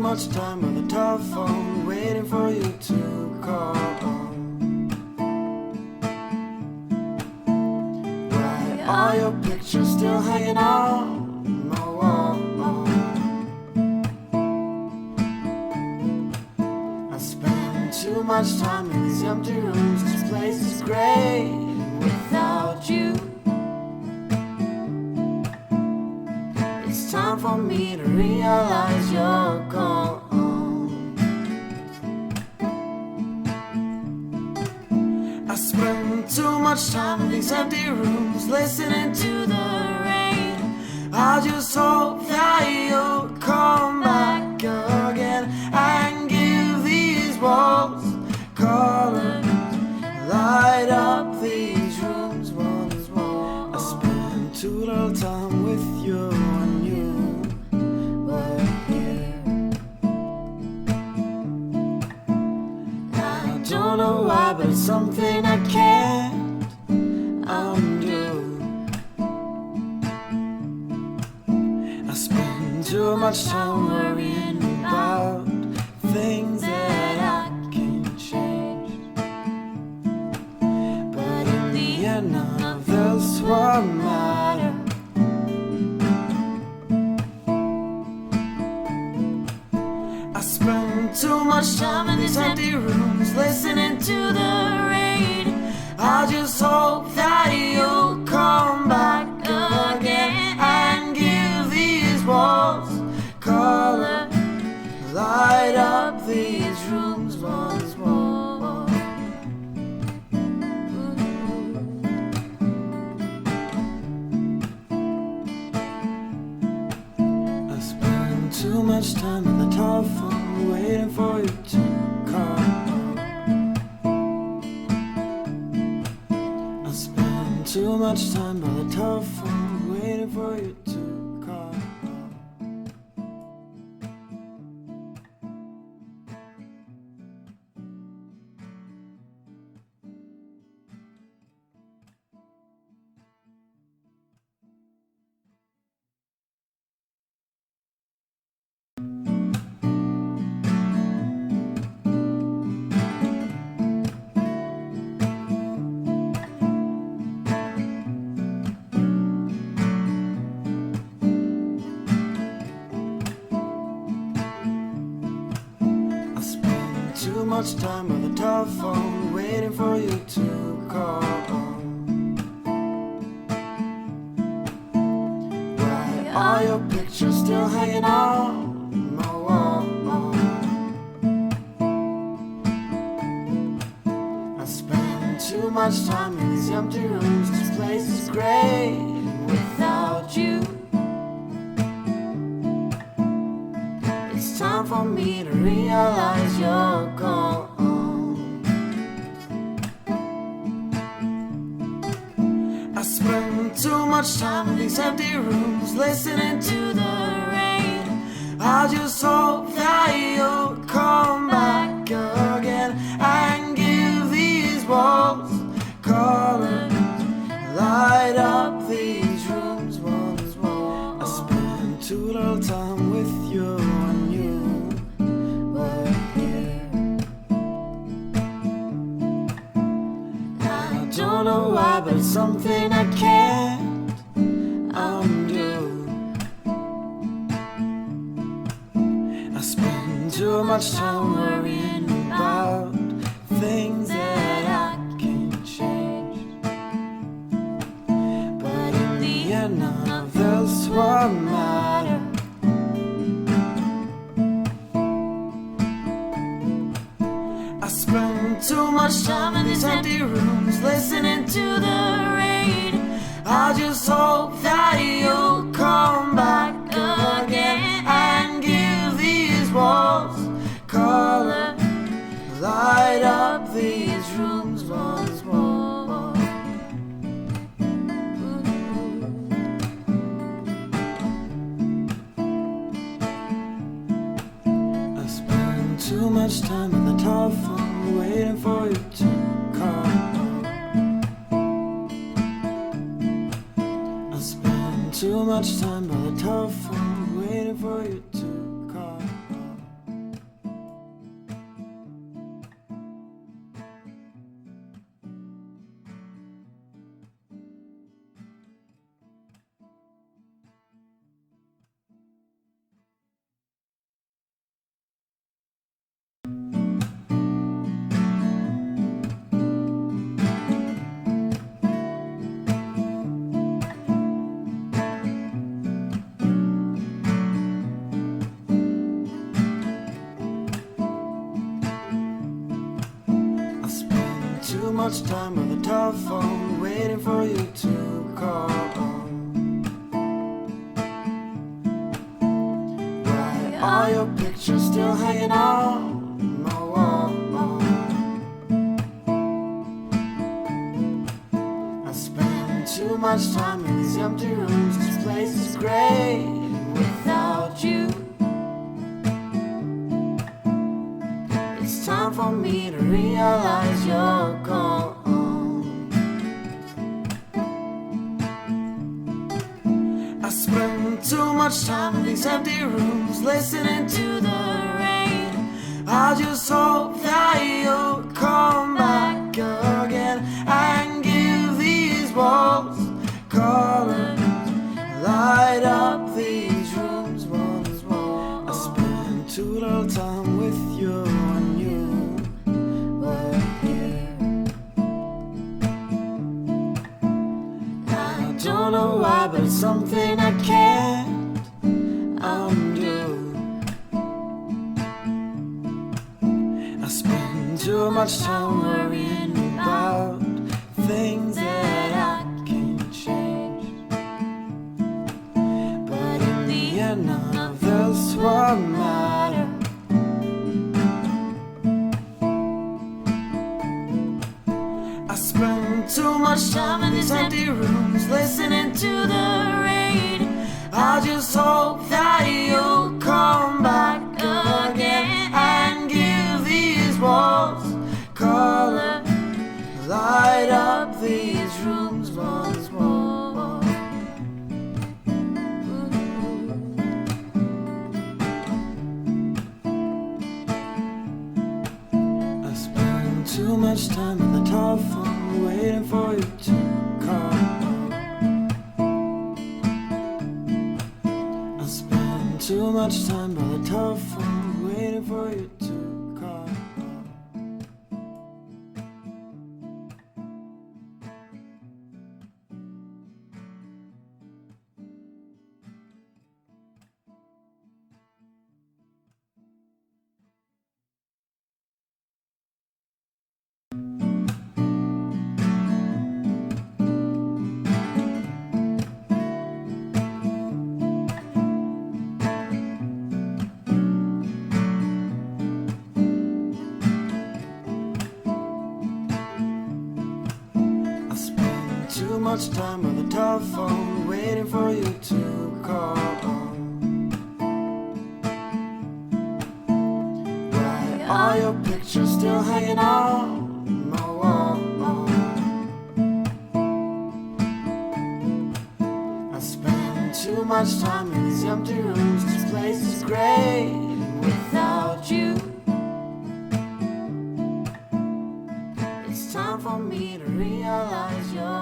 much time on the telephone, waiting for you to call. Why are your pictures still hanging on my wall? I spend too much time in these empty rooms. This place is great without you. It's time for me to realize you're gone. I spend too much time in these empty rooms, listening to the rain. I just hope that you'll come back again and give these walls color, light up these rooms once more. I spend too little time with you when you were here. I don't know why, but it's something I can't undo. I spend too much time worrying about things that I can't change. But in the end, none of this will matter. I spend too much time in these empty rooms, listening to the rain. I just hope that you'll come back again and give these walls color, light up these rooms once more. I spend too much time on the telephone, waiting for you to call. I spend too much time by the telephone, waiting for you to call. Too much time on the telephone, waiting for you to call. Why are your pictures still hanging on my wall? I spend too much time in these empty rooms. This place is great without you. It's time for me to realize you're gone. I spend too much time in these empty rooms, listening to the rain. I just hope that you'll come back again and give these walls color, light up these rooms once more. I spend too little time with you when you were here. I don't know why, but it's something I can't undo. I spend too much time worrying about things that I can't change. But in the end, none of this will matter. I spend too much time in these empty rooms, listening to the rain. I just hope that you'll come back again and give these walls color, light up these rooms once more. I spend too much time on the telephone, waiting for you to call. I spend too much time by the telephone, waiting for you to call. much time on the telephone, waiting for you to call. Why are your pictures still hanging on my wall? I spend too much time in these empty rooms. This place is great without you. It's time for me to realize you're gone. I spend too much time in these empty rooms, listening to the rain. I just hope that you'll come back again and give these walls color, light up these rooms once more. I spend too little time with you when you were here. I don't know why, but it's something I can't undo. I spend too much time worrying about things that I can't change. But in the end, none of this will matter. I spend too much time in these empty rooms, listening to the rain. I just hope that you'll come back again and give these walls color, light up these rooms once more. I spend too much time on the telephone, waiting for you to call. I spend too much time on the telephone, waiting for you to call. Too much time on the telephone, waiting for you to call. Why are your pictures still hanging on my wall? I spend too much time in these empty rooms. This place is great without you. It's time for me to realize you're